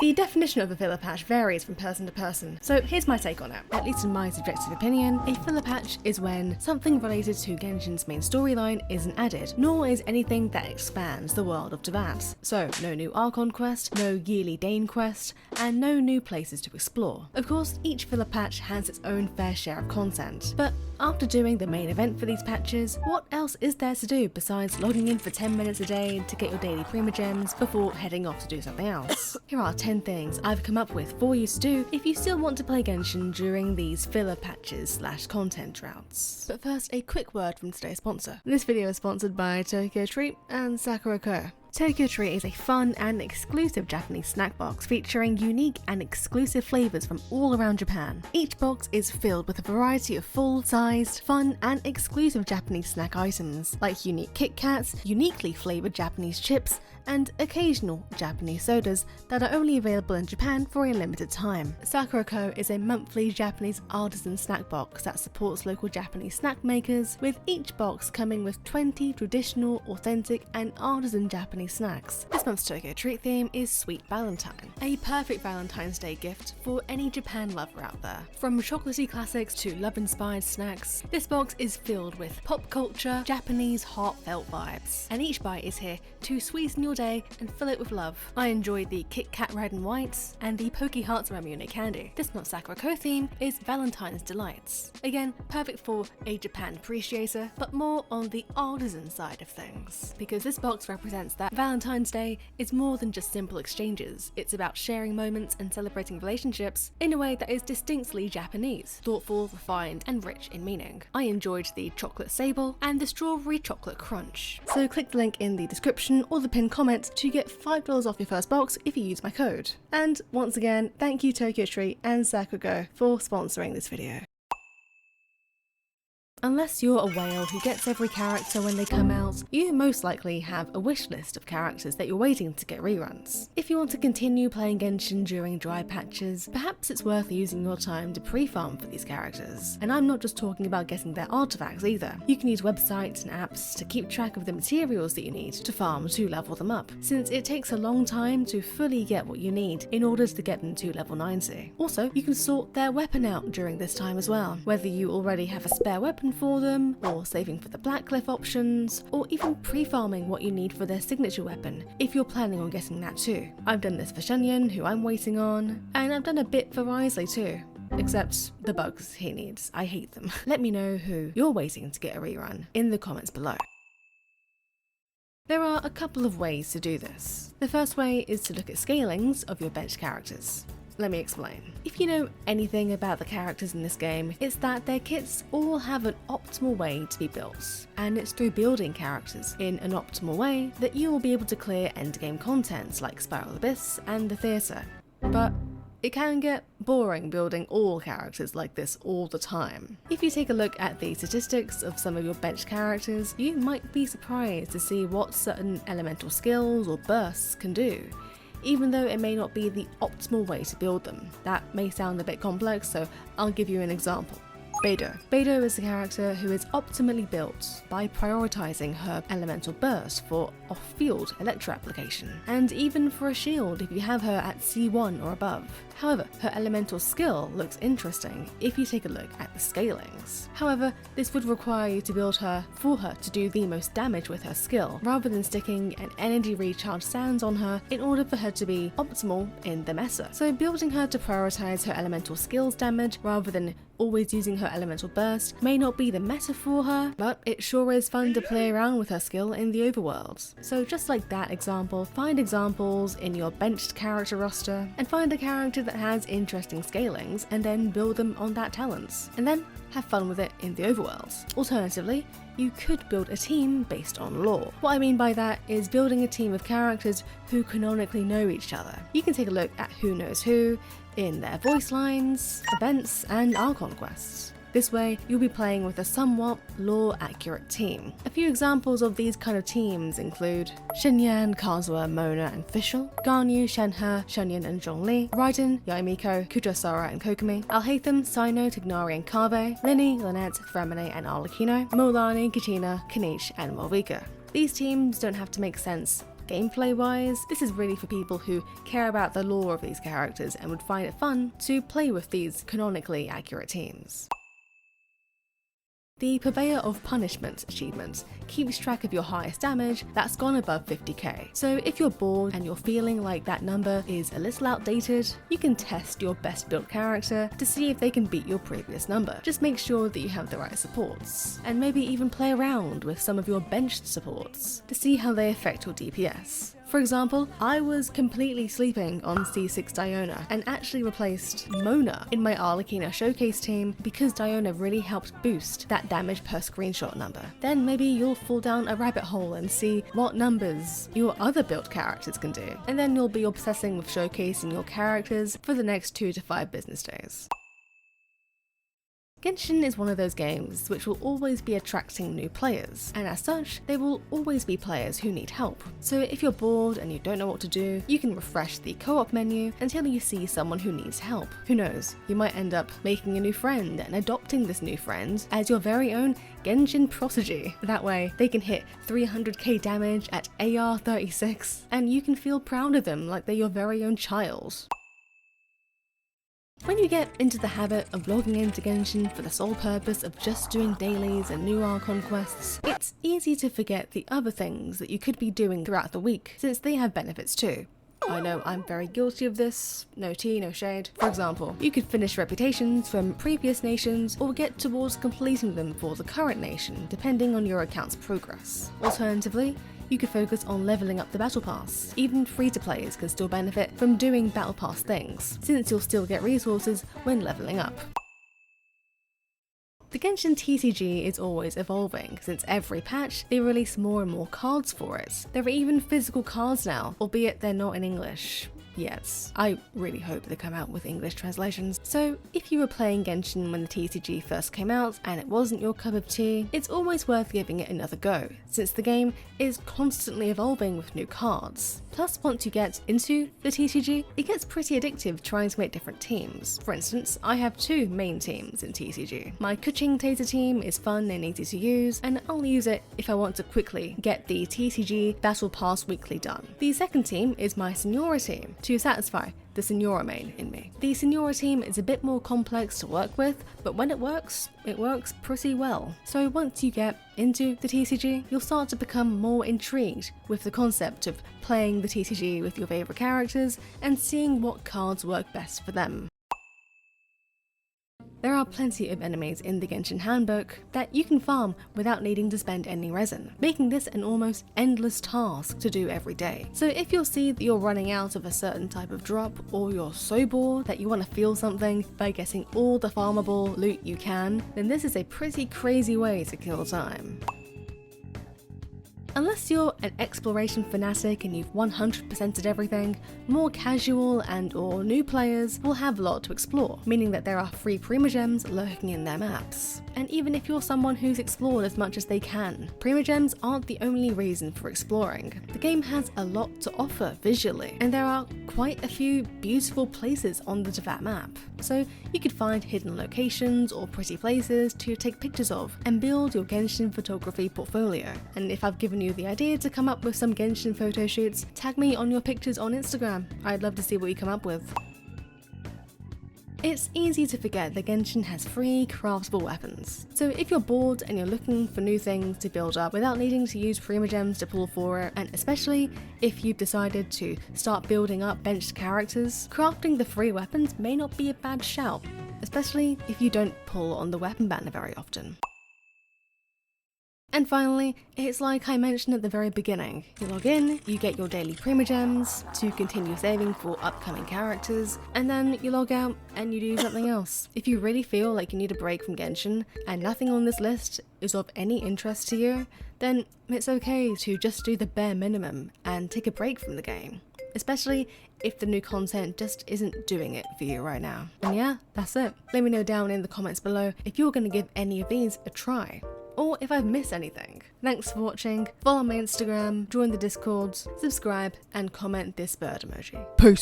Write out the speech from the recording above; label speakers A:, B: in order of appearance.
A: The definition of a filler patch varies from person to person, so here's my take on it. At least in my subjective opinion, a filler patch is when something related to Genshin's main storyline isn't added, nor is anything that expands the world of droughts. So no new Archon quest, no yearly Dane quest, and no new places to explore. Of course, each filler patch has its own fair share of content, but after doing the main event for these patches, what else is there to do besides logging in for 10 minutes a day to get your daily primogems before heading off to do something else? Here are 10 things I've come up with for you to do if you still want to play Genshin during these filler patches / content droughts. But first, a quick word from today's sponsor. This video is sponsored by Tokyo Treat and Sakura Co. Tokyo Treat is a fun and exclusive Japanese snack box featuring unique and exclusive flavors from all around Japan. Each box is filled with a variety of full-sized, fun and exclusive Japanese snack items, like unique Kit Kats, uniquely flavored Japanese chips, and occasional Japanese sodas that are only available in Japan for a limited time. Sakura Co is a monthly Japanese artisan snack box that supports local Japanese snack makers, with each box coming with 20 traditional, authentic and artisan Japanese snacks. This month's Tokyo Treat theme is Sweet Valentine, a perfect Valentine's Day gift for any Japan lover out there. From chocolatey classics to love-inspired snacks, this box is filled with pop culture, Japanese heartfelt vibes, and each bite is here to sweeten your day and fill it with love. I enjoyed the Kit Kat Red and Whites and the Poke Hearts Ramune candy. This month's Sakura Co theme is Valentine's Delights. Again, perfect for a Japan appreciator, but more on the artisan side of things, because this box represents that Valentine's Day is more than just simple exchanges. It's about sharing moments and celebrating relationships in a way that is distinctly Japanese, thoughtful, refined, and rich in meaning. I enjoyed the chocolate sable and the strawberry chocolate crunch. So click the link in the description or the pinned comment to get $5 off your first box if you use my code. And once again, thank you Tokyo Treat and Sakura Co for sponsoring this video. Unless you're a whale who gets every character when they come out, you most likely have a wish list of characters that you're waiting to get reruns. If you want to continue playing Genshin during dry patches, perhaps it's worth using your time to pre-farm for these characters. And I'm not just talking about getting their artifacts either. You can use websites and apps to keep track of the materials that you need to farm to level them up, since it takes a long time to fully get what you need in order to get them to level 90. Also, you can sort their weapon out during this time as well, whether you already have a spare weapon for them, or saving for the Blackcliff options, or even pre-farming what you need for their signature weapon if you're planning on getting that too. I've done this for Shenyan, who I'm waiting on, and I've done a bit for Risley too. Except the bugs he needs. I hate them. Let me know who you're waiting to get a rerun in the comments below. There are a couple of ways to do this. The first way is to look at scalings of your bench characters. Let me explain. If you know anything about the characters in this game, it's that their kits all have an optimal way to be built, and it's through building characters in an optimal way that you will be able to clear endgame contents like Spiral Abyss and the Theatre. But it can get boring building all characters like this all the time. If you take a look at the statistics of some of your bench characters, you might be surprised to see what certain elemental skills or bursts can do, even though it may not be the optimal way to build them. That may sound a bit complex, so I'll give you an example. Beidou. Beidou is a character who is optimally built by prioritizing her elemental burst for off-field electro application, and even for a shield if you have her at C1 or above. However, her elemental skill looks interesting if you take a look at the scalings. However, this would require you to build her for her to do the most damage with her skill, rather than sticking an energy recharge sands on her in order for her to be optimal in the meta. So building her to prioritize her elemental skills damage rather than always using her elemental burst may not be the meta for her, but it sure is fun to play around with her skill in the overworld. So just like that example, find examples in your benched character roster and find a character that has interesting scalings and then build them on that talents, and then have fun with it in the overworld. Alternatively, you could build a team based on lore. What I mean by that is building a team of characters who canonically know each other. You can take a look at who knows who in their voice lines, events, and Archon quests. This way, you'll be playing with a somewhat lore-accurate team. A few examples of these kind of teams include Xinyan, Kazuha, Mona, and Fischl, Ganyu, Shenhe, Shunyan, and Zhongli, Raiden, Yaimiko, Kujosara, and Kokomi, Alhaitham, Sino, Tignari, and Kave, Linny, Lynette, Fremine, and Arlecchino, Mulani, Katina, Kanish, and Malvika. These teams don't have to make sense gameplay wise, this is really for people who care about the lore of these characters and would find it fun to play with these canonically accurate teams. The Purveyor of Punishment achievement keeps track of your highest damage that's gone above 50k. So if you're bored and you're feeling like that number is a little outdated, you can test your best built character to see if they can beat your previous number. Just make sure that you have the right supports, and maybe even play around with some of your benched supports to see how they affect your DPS. For example, I was completely sleeping on C6 Diona and actually replaced Mona in my Arlecchino showcase team because Diona really helped boost that damage per screenshot number. Then maybe you'll fall down a rabbit hole and see what numbers your other built characters can do, and then you'll be obsessing with showcasing your characters for the next 2 to 5 business days. Genshin is one of those games which will always be attracting new players, and as such, there will always be players who need help. So if you're bored and you don't know what to do, you can refresh the co-op menu until you see someone who needs help. Who knows, you might end up making a new friend and adopting this new friend as your very own Genshin prodigy. That way, they can hit 300k damage at AR 36, and you can feel proud of them like they're your very own child. When you get into the habit of logging into Genshin for the sole purpose of just doing dailies and new Archon quests, it's easy to forget the other things that you could be doing throughout the week, since they have benefits too. I know I'm very guilty of this, no tea, no shade. For example, you could finish reputations from previous nations or get towards completing them for the current nation, depending on your account's progress. Alternatively, you could focus on leveling up the Battle Pass. Even free-to-players can still benefit from doing Battle Pass things, since you'll still get resources when leveling up. The Genshin TCG is always evolving, since every patch they release more and more cards for it. There are even physical cards now, albeit they're not in English. Yes, I really hope they come out with English translations. So if you were playing Genshin when the TCG first came out and it wasn't your cup of tea, it's always worth giving it another go, since the game is constantly evolving with new cards. Plus, once you get into the TCG, it gets pretty addictive trying to make different teams. For instance, I have 2 main teams in TCG. My Kuching Taser team is fun and easy to use, and I'll use it if I want to quickly get the TCG Battle Pass weekly done. The second team is my Senora team, to satisfy the Senora main in me. The Senora team is a bit more complex to work with, but when it works pretty well. So once you get into the TCG, you'll start to become more intrigued with the concept of playing the TCG with your favourite characters and seeing what cards work best for them. There are plenty of enemies in the Genshin handbook that you can farm without needing to spend any resin, making this an almost endless task to do every day. So if you'll see that you're running out of a certain type of drop, or you're so bored that you want to feel something by getting all the farmable loot you can, then this is a pretty crazy way to kill time. Unless you're an exploration fanatic and you've 100%ed everything, more casual and or new players will have a lot to explore, meaning that there are free primogems lurking in their maps. And even if you're someone who's explored as much as they can, primogems aren't the only reason for exploring. The game has a lot to offer visually, and there are quite a few beautiful places on the Dvat map. So you could find hidden locations or pretty places to take pictures of and build your Genshin photography portfolio. And if I've given you the idea to come up with some Genshin photo shoots, tag me on your pictures on Instagram. I'd love to see what you come up with. It's easy to forget that Genshin has free craftable weapons. So if you're bored and you're looking for new things to build up without needing to use primogems to pull for it, and especially if you've decided to start building up benched characters, crafting the free weapons may not be a bad shout, especially if you don't pull on the weapon banner very often. And finally, it's like I mentioned at the very beginning. You log in, you get your daily primogems to continue saving for upcoming characters, and then you log out and you do something else. If you really feel like you need a break from Genshin and nothing on this list is of any interest to you, then it's okay to just do the bare minimum and take a break from the game. Especially if the new content just isn't doing it for you right now. And yeah, that's it. Let me know down in the comments below if you're going to give any of these a try, or if I've missed anything. Thanks for watching, follow my Instagram, join the Discords, subscribe, and comment this bird emoji. Peace!